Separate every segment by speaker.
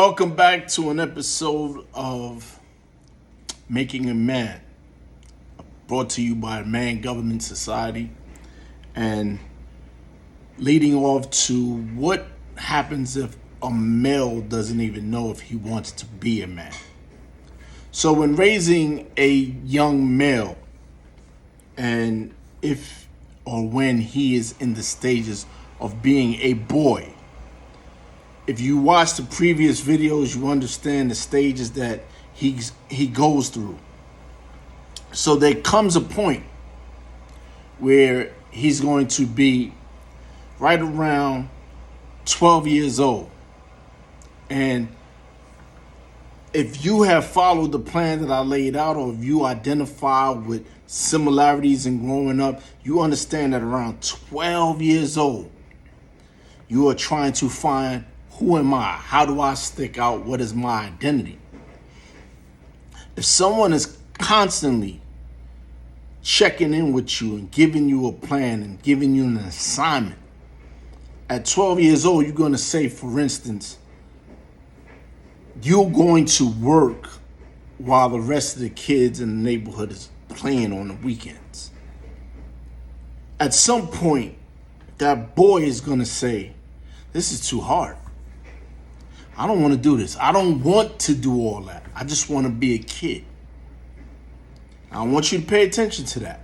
Speaker 1: Welcome back to an episode of Making a Man, brought to you by Man Government Society, and leading off to what happens if a male doesn't even know if he wants to be a man. So when raising a young male, and if or when he is in the stages of being a boy, if you watch the previous videos, you understand the stages that he goes through. So there comes a point where he's going to be right around 12 years old. And if you have followed the plan that I laid out, or if you identify with similarities in growing up, you understand that around 12 years old, you are trying to find, who am I? How do I stick out? What is my identity? If someone is constantly checking in with you and giving you a plan and giving you an assignment, at 12 years old, you're going to say, for instance, you're going to work while the rest of the kids in the neighborhood is playing on the weekends. At some point, that boy is going to say, this is too hard. I don't want to do this. I don't want to do all that. I just want to be a kid. I want you to pay attention to that,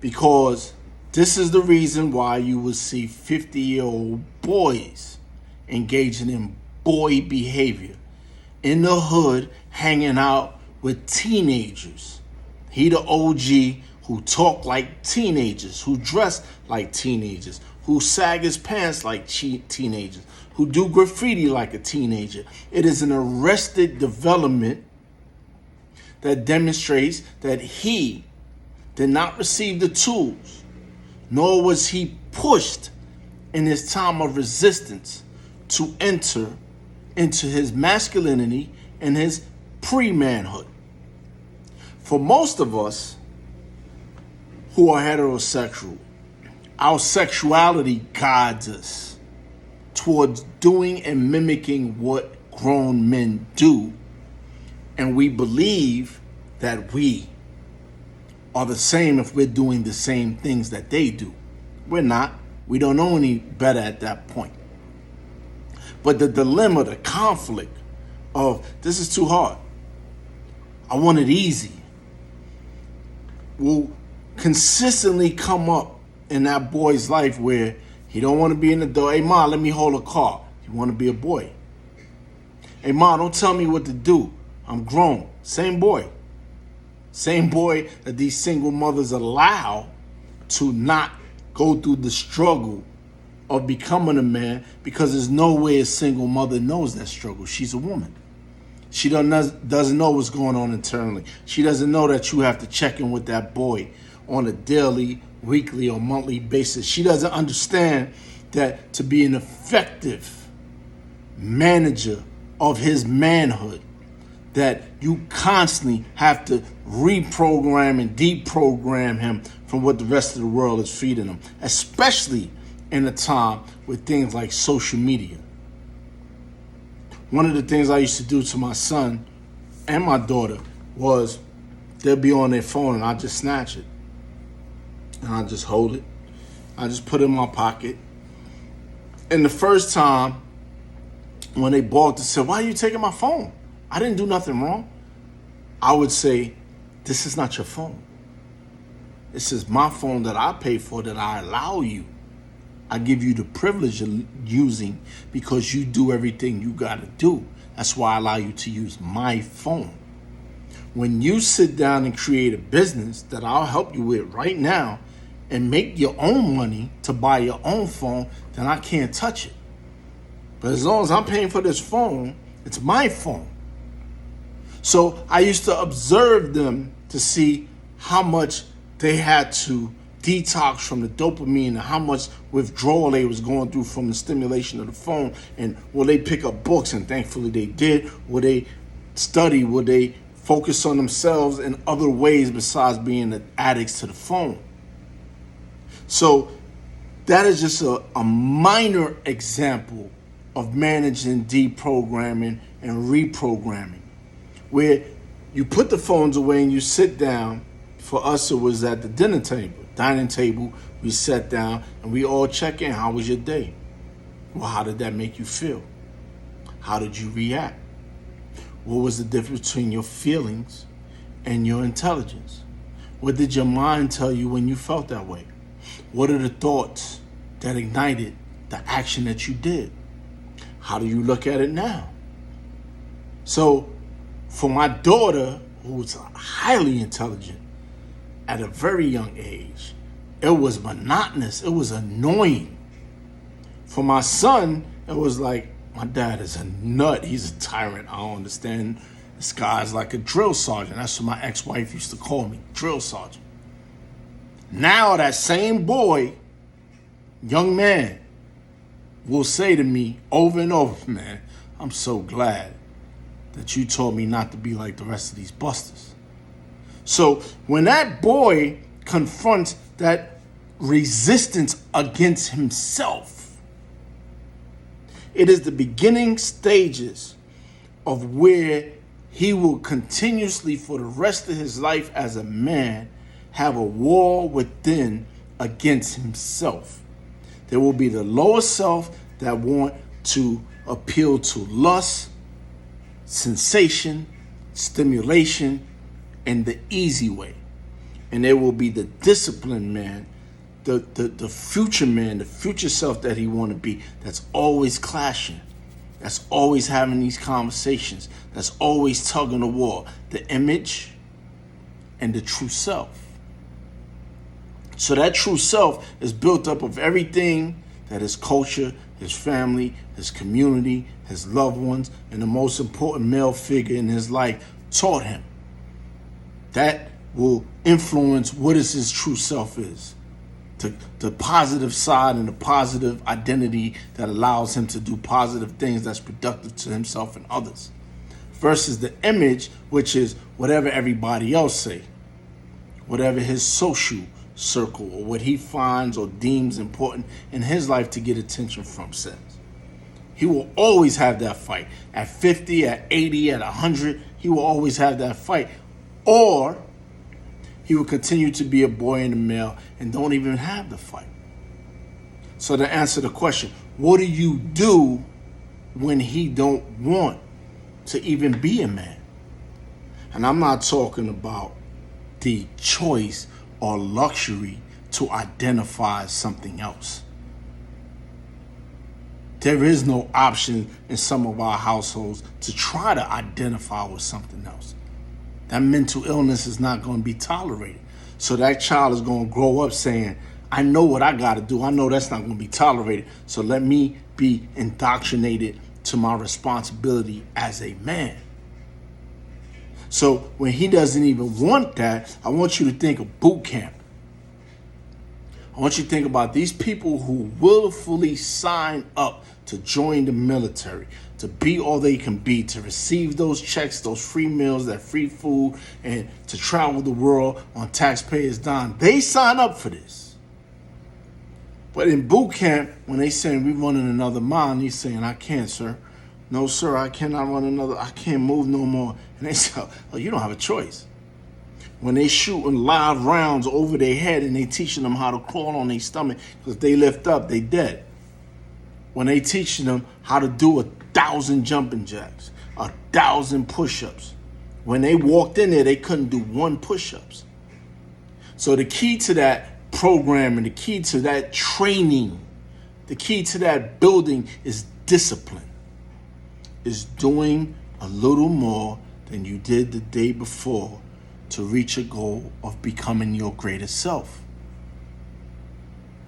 Speaker 1: because this is the reason why you will see 50-year-old boys engaging in boy behavior in the hood, hanging out with teenagers. He the OG who talk like teenagers, who dress like teenagers, who sag his pants like teenagers, who do graffiti like a teenager. It is an arrested development that demonstrates that he did not receive the tools, nor was he pushed in his time of resistance to enter into his masculinity and his pre-manhood. For most of us who are heterosexual, our sexuality guides us towards doing and mimicking what grown men do. And we believe that we are the same if we're doing the same things that they do. We're not. We don't know any better at that point. But the dilemma, the conflict of this is too hard, I want it easy, will consistently come up in that boy's life, where he don't want to be an adult. Hey, Ma, let me hold a car. You want to be a boy. Hey, Ma, don't tell me what to do. I'm grown. Same boy. Same boy that these single mothers allow to not go through the struggle of becoming a man, because there's no way a single mother knows that struggle. She's a woman. She doesn't know what's going on internally. She doesn't know that you have to check in with that boy on a daily, weekly, or monthly basis. She doesn't understand that to be an effective manager of his manhood, that you constantly have to reprogram and deprogram him from what the rest of the world is feeding him, especially in a time with things like social media. One of the things I used to do to my son and my daughter was they'll be on their phone and I just snatch it. And I just hold it. I just put it in my pocket. And the first time when they balked and said, why are you taking my phone? I didn't do nothing wrong. I would say, this is not your phone. This is my phone that I pay for, that I allow you. I give you the privilege of using, because you do everything you got to do. That's why I allow you to use my phone. When you sit down and create a business that I'll help you with right now and make your own money to buy your own phone, then I can't touch it. But as long as I'm paying for this phone, it's my phone. So I used to observe them to see how much they had to detox from the dopamine and how much withdrawal they was going through from the stimulation of the phone. And will they pick up books? And thankfully they did. Will they study? Will they focus on themselves in other ways besides being the addicts to the phone? So that is just a minor example of managing deprogramming and reprogramming, where you put the phones away and you sit down. For us, it was at the dining table. We sat down and we all check in. How was your day? Well, how did that make you feel? How did you react? What was the difference between your feelings and your intelligence? What did your mind tell you when you felt that way? What are the thoughts that ignited the action that you did? How do you look at it now? So for my daughter, who was highly intelligent at a very young age, it was monotonous. It was annoying. For my son, it was like, my dad is a nut. He's a tyrant. I don't understand. This guy's like a drill sergeant. That's what my ex-wife used to call me, drill sergeant. Now that same boy, young man, will say to me over and over, man, I'm so glad that you taught me not to be like the rest of these busters. So when that boy confronts that resistance against himself, it is the beginning stages of where he will continuously, for the rest of his life as a man, have a war within against himself. There will be the lower self that want to appeal to lust, sensation, stimulation, and the easy way. And there will be the disciplined man, the future man, the future self that he want to be, that's always clashing, that's always having these conversations, that's always tugging the war, the image and the true self. So that true self is built up of everything that his culture, his family, his community, his loved ones, and the most important male figure in his life taught him. That will influence what is his true self is. The positive side and the positive identity that allows him to do positive things that's productive to himself and others. Versus the image, which is whatever everybody else say, whatever his social circle or what he finds or deems important in his life to get attention from says. He will always have that fight. At 50, at 80, at 100, he will always have that fight. Or he will continue to be a boy and a male and don't even have the fight. So to answer the question, what do you do when he don't want to even be a man? And I'm not talking about the choice or luxury to identify as something else. There is no option in some of our households to try to identify with something else. That mental illness is not going to be tolerated. So that child is going to grow up saying, I know what I got to do. I know that's not going to be tolerated. So let me be indoctrinated to my responsibility as a man. So when he doesn't even want that, I want you to think of boot camp. I want you to think about these people who willfully sign up to join the military, to be all they can be, to receive those checks, those free meals, that free food, and to travel the world on taxpayers' dime. They sign up for this. But in boot camp, when they saying we running another mile, and he's saying, I can't, sir. No, sir, I cannot run another. I can't move no more. And they say, oh, you don't have a choice. When they shooting live rounds over their head and they teaching them how to crawl on their stomach, because if they lift up, they dead. When they teaching them how to do 1,000 jumping jacks, 1,000 push-ups. When they walked in there, they couldn't do 1 push-ups. So the key to that programming, the key to that training, the key to that building is discipline. Is doing a little more than you did the day before to reach a goal of becoming your greatest self.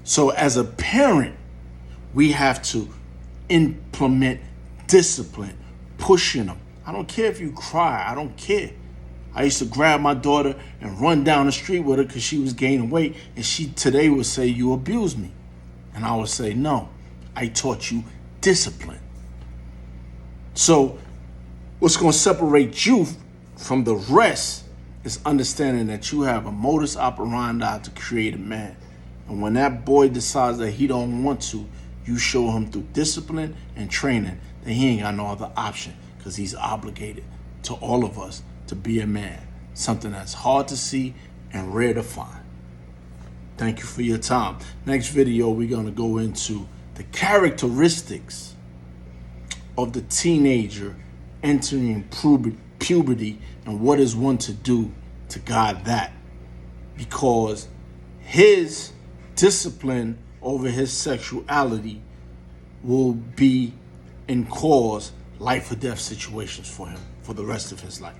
Speaker 1: So as a parent, we have to implement discipline, pushing them. I don't care if you cry. I don't care. I used to grab my daughter and run down the street with her because she was gaining weight. And she today would say, you abused me. And I would say, no, I taught you discipline. So what's going to separate you from the rest is understanding that you have a modus operandi to create a man. And when that boy decides that he don't want to, you show him through discipline and training that he ain't got no other option, because he's obligated to all of us to be a man. Something that's hard to see and rare to find. Thank you for your time. Next video, we're going to go into the characteristics of the teenager entering puberty and what is one to do to guide that. Because his discipline over his sexuality will be and cause life or death situations for him for the rest of his life.